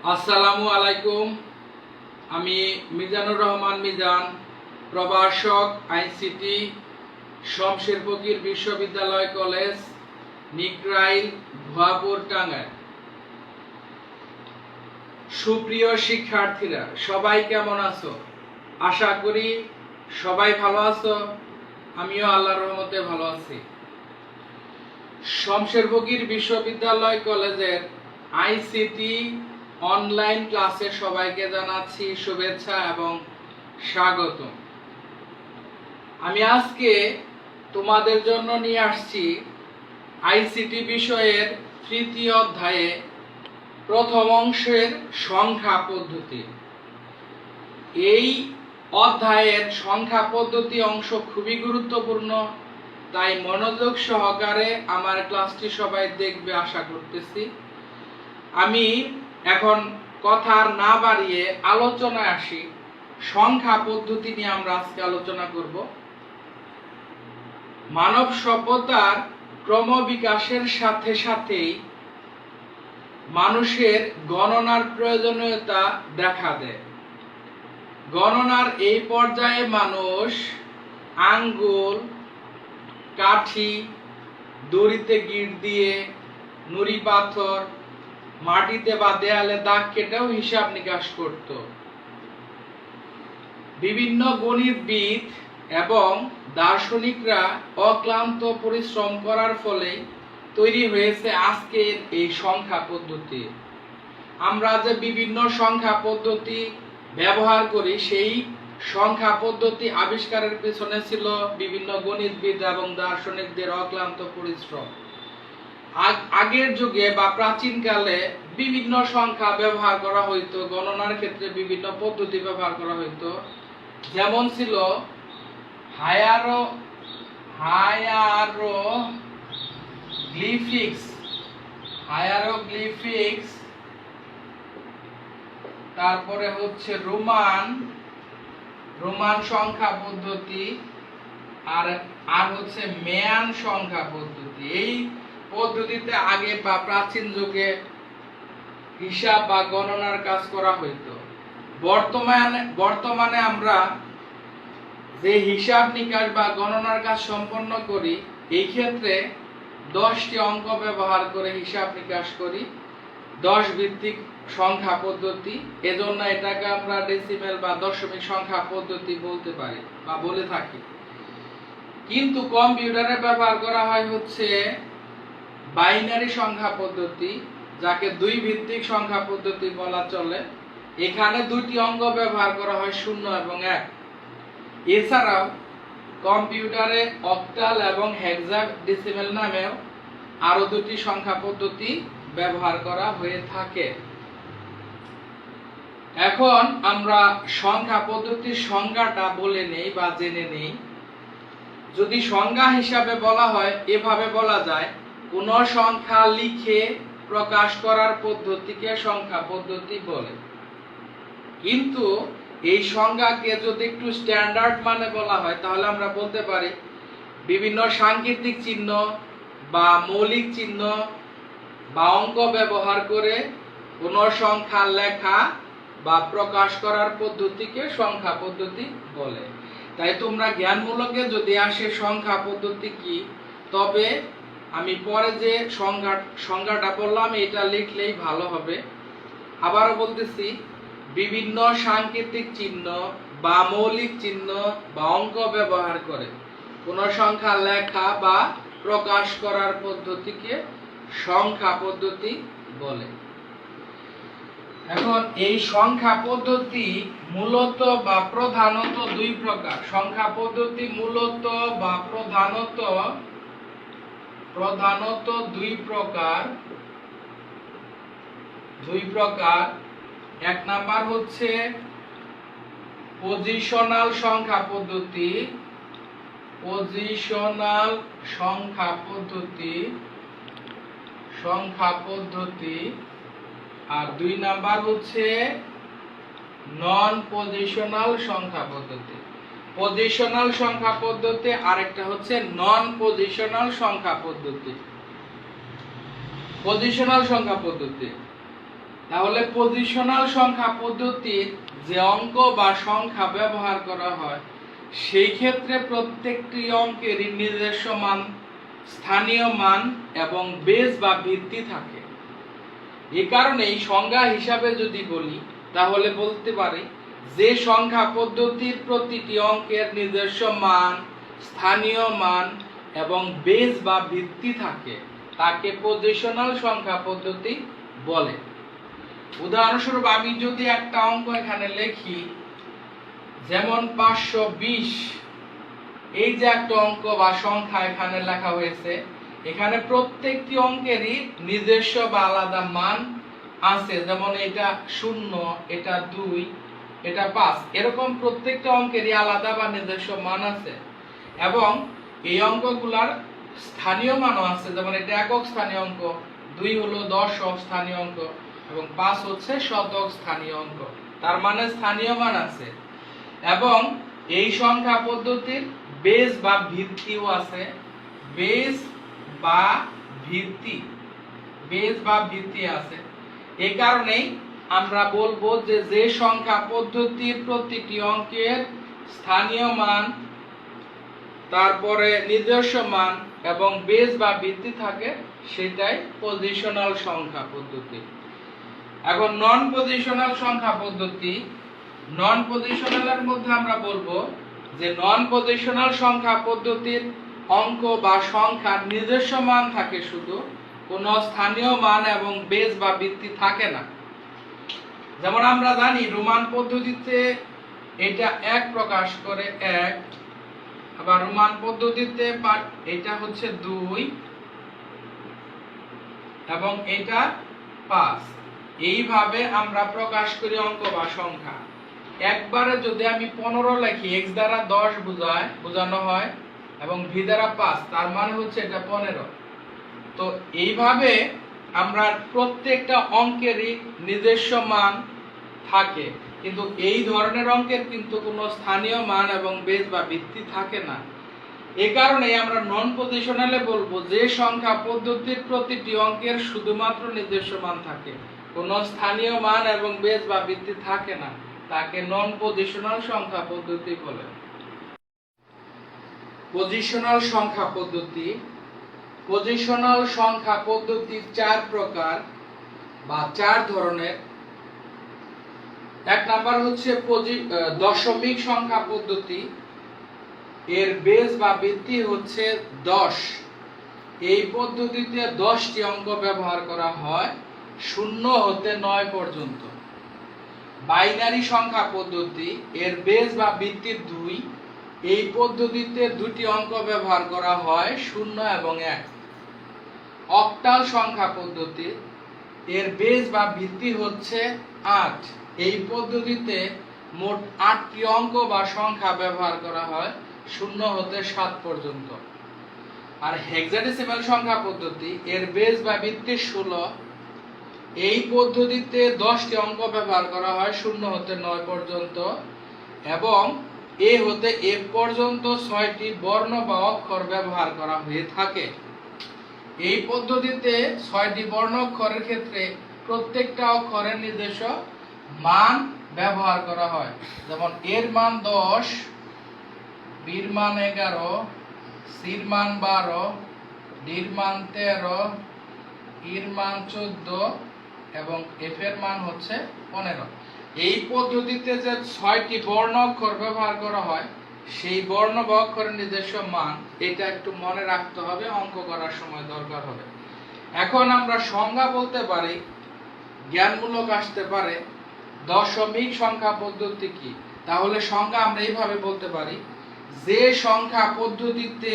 আসসালামু আলাইকুম। আমি মিজানুর রহমান মিজান, প্রভাষক, আইসিটি, শমশের ফকির বিশ্ববিদ্যালয় কলেজ, নিকরাইল, ভুয়াপুর, টাঙ্গাইল। সুপ্রিয় শিক্ষার্থীরা, সবাই কেমন আছো? আশা করি সবাই ভালো আছো। আমিও আল্লাহর রহমতে ভালো আছি। শমশের ফকির বিশ্ববিদ্যালয় কলেজের আইসিটি অনলাইন ক্লাসে সবাইকে জানাচ্ছি শুভেচ্ছা এবং স্বাগত। আমি আজকে তোমাদের জন্য নিয়ে আসছি আইসিটি বিষয়ের তৃতীয় অধ্যায়ে প্রথম অংশের সংখ্যা পদ্ধতি। এই অধ্যায়ের সংখ্যা পদ্ধতি অংশ খুবই গুরুত্বপূর্ণ, তাই মনোযোগ সহকারে আমার ক্লাসটি সবাই দেখবে আশা করতেছি। আমি এখন কথা না বাড়িয়ে আলোচনায় আসি। সংখ্যা পদ্ধতি নিয়ে আমরা আজকে আলোচনা করব। মানব সভ্যতার ক্রমবিকাশের সাথে সাথেই মানুষের গণনার প্রয়োজনীয়তা দেখা দেয়। গণনার এই পর্যায়ে মানুষ আঙ্গুল, কাঠি, দড়িতে গিঁট দিয়ে, নুড়ি পাথর, মাটিতে বা দেয়ালে দাগ কেটেও হিসাব নিকাশ করত। বিভিন্ন গণিতবিদ এবং দার্শনিকরা অক্লান্ত পরিশ্রম করার ফলে তৈরি হয়েছে আজকের এই সংখ্যা পদ্ধতি। আমরা যে বিভিন্ন সংখ্যা পদ্ধতি ব্যবহার করি, সেই সংখ্যা পদ্ধতি আবিষ্কারের পেছনে ছিল বিভিন্ন গণিতবিদ এবং দার্শনিকদের অক্লান্ত পরিশ্রম। আগের যুগে বা প্রাচীনকালে বিভিন্ন সংখ্যা ব্যবহার করা হইতো, গণনার ক্ষেত্রে বিভিন্ন পদ্ধতি ব্যবহার করা হইতো। যেমন ছিল হায়ারোগ্লিফিক্স, তারপরে হচ্ছে রোমান সংখ্যা পদ্ধতি, আর হচ্ছে মেয়ান সংখ্যা পদ্ধতি। এই পদ্ধতিতে আগে বা প্রাচীন যুগে হিসাব বা গণনার কাজ করা হইতো। বর্তমানে আমরা যে হিসাব নিকাশ বা গণনার কাজ সম্পন্ন করি, এই ক্ষেত্রে 10টি অঙ্ক ব্যবহার করে হিসাব নিকাশ করি, 10 ভিত্তিক সংখ্যা পদ্ধতি। এজন্য এটাকে আমরা ডেসিমেল বা দশমিক সংখ্যা পদ্ধতি বলতে পারি বা বলে থাকি। কিন্তু কম্পিউটারে ব্যবহার করা হয় হচ্ছে বাইনারি সংখ্যা পদ্ধতি, যাকে 2 ভিত্তিক সংখ্যা পদ্ধতি বলা চলে। এখানে 2টি অঙ্ক ব্যবহার করা হয়, 0 এবং 1। এছাড়াও কম্পিউটারে অক্টাল এবং হেক্সাডেসিমেল নামেও আরো 2টি সংখ্যা পদ্ধতি ব্যবহার করা হয়ে থাকে। এখন আমরা সংখ্যা পদ্ধতির সংজ্ঞাটা বলে নেই বা জেনে নেই। যদি সংজ্ঞা হিসাবে বলা হয়, এভাবে বলা যায়, কোন সংখ্যা লিখে প্রকাশ করার পদ্ধতিকে সংখ্যা পদ্ধতি বলে। কিন্তু এই সংজ্ঞাকে যদি একটু স্ট্যান্ডার্ড মানে বলা হয়, তাহলে আমরা বলতে পারি বিভিন্ন সাংকেতিক চিহ্ন বা মৌলিক চিহ্ন বা অঙ্ক ব্যবহার করে কোন সংখ্যা লেখা বা প্রকাশ করার পদ্ধতিকে সংখ্যা পদ্ধতি বলে। তাই তোমরা জ্ঞানমূলকে যদি আসে সংখ্যা পদ্ধতি কি, তবে আমি পরে যে সংজ্ঞাটা বললাম এটা লিখলেই ভালো হবে। আবারও বলতেছি, বিভিন্ন সাংকেতিক চিহ্ন বা মৌলিক চিহ্ন বা অঙ্ক ব্যবহার করে কোন সংখ্যা লেখা বা প্রকাশ করার পদ্ধতিকে সংখ্যা পদ্ধতি বলে। এখন এই সংখ্যা পদ্ধতি মূলত বা প্রধানত 2 প্রকার। সংখ্যা পদ্ধতি মূলত বা প্রধানত 2 প্রকার। 1 নাম্বার হচ্ছে পজিশনাল সংখ্যা পদ্ধতি, আর 2 নাম্বার হচ্ছে নন পজিশনাল সংখ্যা পদ্ধতি। পজিশনাল সংখ্যা পদ্ধতি আরেকটা হচ্ছে নন পজিশনাল সংখ্যা পদ্ধতি। পজিশনাল সংখ্যা পদ্ধতি তাহলে পজিশনাল সংখ্যা পদ্ধতির যে অঙ্ক বা সংখ্যা ব্যবহার করা হয় সেই ক্ষেত্রে প্রত্যেকটি অঙ্কেরই নিজস্ব মান, স্থানীয় মান এবং বেস বা ভিত্তি থাকে। এই কারণেই সংজ্ঞা হিসাবে যদি বলি তাহলে বলতে পারি যে সংখ্যা পদ্ধতির প্রতিটি অঙ্কের নিজস্ব মান, স্থানীয় মান এবং বেস বা ভিত্তি থাকে তাকে পজিশনাল সংখ্যা পদ্ধতি বলে। উদাহরণস্বরূপ আমি যদি একটা অঙ্ক এখানে লিখি, যেমন 520, এই যে একটা অঙ্ক বা সংখ্যা এখানে লেখা হয়েছে, এখানে প্রত্যেকটি অঙ্কেরই নিজস্ব বা আলাদা মান আছে। যেমন এটা 0, এটা 2, এটা 5, এরকম প্রত্যেকটা অঙ্কেরই আলাদা বা নিজস্ব মান আছে এবং এই অঙ্কগুলার স্থানীয় মানও আছে। যেমন এটা একক স্থানীয় অঙ্ক, 2 হলো দশক স্থানীয় অঙ্ক এবং 5 হচ্ছে শতক স্থানীয় অঙ্ক, তার মানে স্থানীয় মান আছে। এবং এই সংখ্যা পদ্ধতির বেস বা ভিত্তিও আছে। বেস বা ভিত্তি আছে। এই কারণেই আমরা বলবো যে যে সংখ্যা পদ্ধতির প্রতিটি অঙ্কের স্থানীয় মান, তারপরে নিজস্ব মান এবং বেস বা ভিত্তি থাকে সেটাই পজিশনাল সংখ্যা পদ্ধতি। এখন নন পজিশনাল সংখ্যা পদ্ধতি, নন পজিশনালের মধ্যে আমরা বলবো যে নন পজিশনাল সংখ্যা পদ্ধতির অঙ্ক বা সংখ্যার নিজস্ব মান থাকে শুধু, কোনো স্থানীয় মান এবং বেস বা ভিত্তি থাকে না। যেমন আমরা জানি রোমান পদ্ধতিতে এটা 1 প্রকাশ করে 1, আবার রোমান পদ্ধতিতে এটা হচ্ছে 2 এবং এটা 5। এইভাবে আমরা প্রকাশ করি অঙ্ক বা সংখ্যা। একবারে যদি আমি 15 লিখি, x দ্বারা 10 বোঝানো হয় এবং v দ্বারা 5, তার মানে হচ্ছে এটা 15। তো এইভাবে আমরা প্রত্যেকটা অঙ্কেরই নিজস্ব মান থাকে, কিন্তু এই ধরনের অঙ্কের কিন্তু কোনো স্থানীয় মান এবং বেস বা ভিত্তি থাকে না। এই কারণে আমরা নন পজিশনালে বলবো যে সংখ্যা পদ্ধতির প্রতিটি অঙ্কের শুধুমাত্র নিজস্ব মান থাকে, কোনো স্থানীয় মান এবং বেস বা ভিত্তি থাকে না, তাকে নন পজিশনাল সংখ্যা পদ্ধতি বলে। পজিশনাল সংখ্যা পদ্ধতি, পজিশনাল সংখ্যা পদ্ধতি 4 প্রকার বা 4 ধরনের। এক নাম্বার হচ্ছে দশমিক সংখ্যা পদ্ধতি। এর বেস বা ভিত্তি হচ্ছে 10। এই পদ্ধতিতে 10টি অঙ্ক ব্যবহার করা হয় 0 হতে 9 পর্যন্ত। বাইনারি সংখ্যা পদ্ধতি, এর বেস বা ভিত্তি 2। এই পদ্ধতিতে 2টি অঙ্ক ব্যবহার করা হয় 0 এবং 1। অক্টাল সংখ্যা পদ্ধতি, এর বেস বা ভিত্তি হচ্ছে 8। এই পদ্ধতিতে মোট 8টি অঙ্ক বা সংখ্যা ব্যবহার করা হয় 0 হতে 7 পর্যন্ত। আর হেক্সাডেসিমাল সংখ্যা পদ্ধতি, এর বেস বা ভিত্তি 16। এই পদ্ধতিতে 10টি অঙ্ক ব্যবহার করা হয় 0 হতে 9 পর্যন্ত এবং এ হতে এফ পর্যন্ত 6টি বর্ণ বা অক্ষর ব্যবহার করা হয়ে থাকে। এই পদ্ধতিতে 6টি বর্ণ অক্ষরের ক্ষেত্রে প্রত্যেকটা অক্ষরের নিজস্ব মান ব্যবহার করা হয়। যেমন এর মান 10, বির মান 11, সির মান 12, ডির মান 13, ইর মান 14 এবং এফ এর মান হচ্ছে 15। এই পদ্ধতিতে যে 6টি বর্ণ অক্ষর ব্যবহার করা হয় সেই বর্ণ বা অক্ষরের নিজস্ব মান, এটা একটু মনে রাখতে হবে, অঙ্ক করার সময় দরকার হবে। এখন আমরা সংজ্ঞা বলতে পারি, জ্ঞানমূলক আসতে পারে দশমিক সংখ্যা পদ্ধতি কি। তাহলে সংজ্ঞা আমরা এইভাবে বলতে পারি, যে সংখ্যা পদ্ধতিতে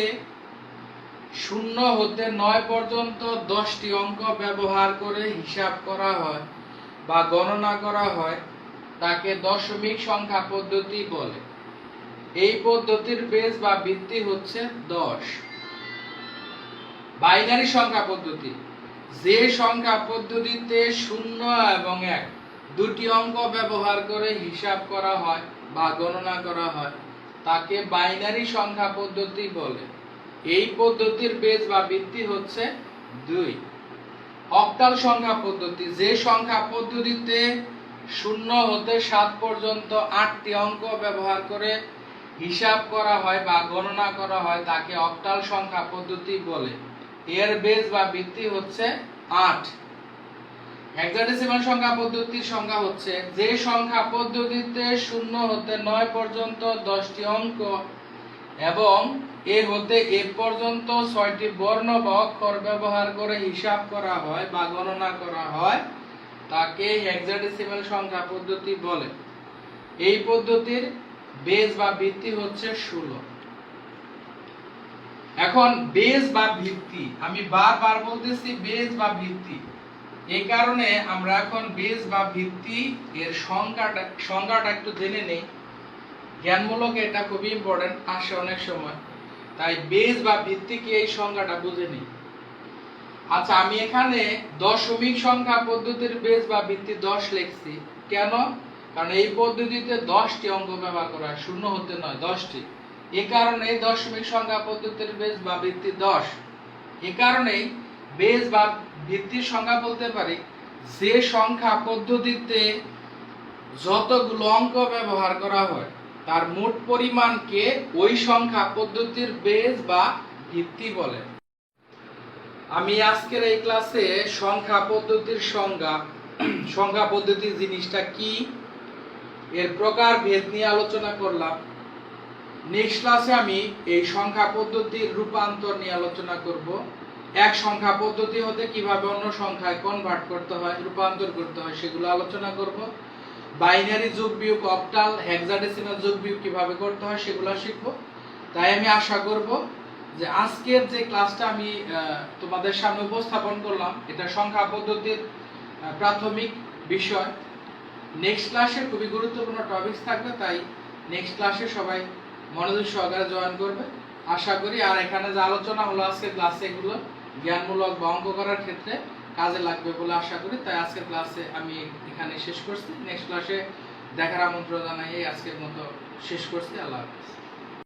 0 হতে 9 পর্যন্ত 10টি অঙ্ক ব্যবহার করে হিসাব করা হয় বা গণনা করা হয় তাকে দশমিক সংখ্যা পদ্ধতি বলে। এই পদ্ধতির বেস বা ভিত্তি হচ্ছে 10। বাইনারি সংখ্যা পদ্ধতি, যে সংখ্যা পদ্ধতিতে 0 এবং 1 দুটি অঙ্ক ব্যবহার করে হিসাব করা হয় বা গণনা করা হয় তাকে বাইনারি সংখ্যা পদ্ধতি বলে। এই পদ্ধতির বেস বা ভিত্তি হচ্ছে 2। অক্টাল সংখ্যা পদ্ধতি, যে সংখ্যা পদ্ধতিতে 0 হতে 7 পর্যন্ত 8টি অঙ্ক ব্যবহার করে হিসাব করা হয় বা গণনা করা হয় তাকে অক্টাল সংখ্যা পদ্ধতি বলে। এর বেস বা ভিত্তি হচ্ছে 8। হেক্সাডেসিমাল সংখ্যা পদ্ধতির সংজ্ঞা হচ্ছে যে সংখ্যা পদ্ধতিতে 0 হতে 9 পর্যন্ত 10টি অঙ্ক এবং এ হতে এ পর্যন্ত 6টি বর্ণ বা অক্ষর ব্যবহার করে হিসাব করা হয় বা গণনা করা হয় তাকে হেক্সাডেসিমাল সংখ্যা পদ্ধতি বলে। এই পদ্ধতির বেস বা ভিত্তি হচ্ছে 16। এখন বেস বা ভিত্তি, আমি বারবার বলতেছি বেস বা ভিত্তি, এই কারণে আমরা এখন বেস বা ভিত্তি এর সংজ্ঞাটা একটু জেনে নেই। জ্ঞানমূলক এটা খুবই ইম্পর্টেন্ট, আসে অনেক সময়, তাই বেস বা ভিত্তি কি এই সংজ্ঞাটা বুঝে নিই। আচ্ছা, আমি এখানে দশমিক সংখ্যা পদ্ধতির বেস বা ভিত্তি 10 লিখছি। কেন? কারণ এই পদ্ধতিতে 10টি অঙ্ক ব্যবহার করা হয়, 0 হতে নয়, 10টি। এই কারণে দশমিক সংখ্যা পদ্ধতির বেস বা ভিত্তি 10। এই কারণেই বেস বা ভিত্তির সংজ্ঞা বলতে পারি যে সংখ্যা পদ্ধতিতে যতগুলো অঙ্ক ব্যবহার করা হয় তার মোট পরিমাণকে ওই সংখ্যা পদ্ধতির বেস বা ভিত্তি বলে। আমি আজকের এই ক্লাসে সংখ্যা পদ্ধতির সংখ্যা পদ্ধতি জিনিসটা কি, এর প্রকার ভেদ নিয়ে আলোচনা করলাম। নেক্সট ক্লাসে আমি এই সংখ্যা পদ্ধতির রূপান্তর নিয়ে আলোচনা করব। এক সংখ্যা পদ্ধতি হতে কিভাবে অন্য সংখ্যায় কনভার্ট করতে হয়, রূপান্তর করতে হয়, সেগুলো আলোচনা করব। বাইনারি যোগ বিয়োগ, অক্টাল, হেক্সাডেসিমাল যোগ বিয়োগ কিভাবে করতে হয় সেগুলো শিখব। তাই আমি আশা করব যে আজকের যে ক্লাসটা আমি তোমাদের সামনে উপস্থাপন করলাম এটা সংখ্যা পদ্ধতির প্রাথমিক বিষয়। নেক্সট ক্লাসে খুবই গুরুত্বপূর্ণ টপিকস থাকবে, তাই নেক্সট ক্লাসে সবাই মনোযোগ সহকারে জয়েন করবে আশা করি। আর এখানে যে আলোচনা হলো আজকের ক্লাসে এগুলো জ্ঞানমূলক বা অঙ্ক করার ক্ষেত্রে কাজে লাগবে বলে আশা করি। তাই আজকের ক্লাসে আমি এখানে শেষ করছি। নেক্সট ক্লাসে দেখার আমন্ত্রণ জানাই আজকের মতো শেষ করছি। আল্লাহ হাফেজ।